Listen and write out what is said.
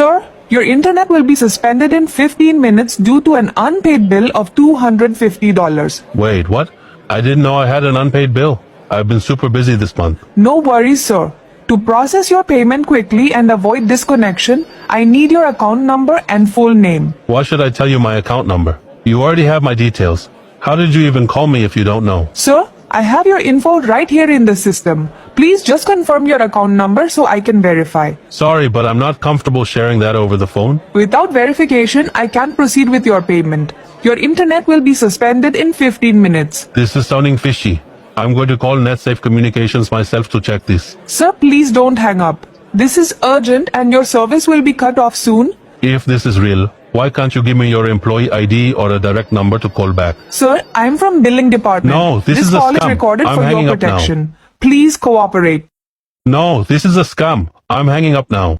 Sir, your internet will be suspended in 15 minutes due to an unpaid bill of $250. Wait, what? I didn't know I had an unpaid bill. I've been super busy this month. No worries, sir. To process your payment quickly and avoid disconnection, I need your account number and full name. Why should I tell you my account number? You already have my details. How did you even call me if you don't know? Sir, I have your info right here in the system. Please just confirm your account number so I can verify. Sorry, but I'm not comfortable sharing that over the phone. Without verification, I can't proceed with your payment. Your internet will be suspended in 15 minutes. This is sounding fishy. I'm going to call NetSafe Communications myself to check this. Sir, please don't hang up. This is urgent and your service will be cut off soon. If this is real, why can't you give me your employee ID or a direct number to call back? Sir, I'm from billing department. No, this is a call is scam. recorded I'm for hanging your up now. protection. Please cooperate. No, this is a scam. I'm hanging up now.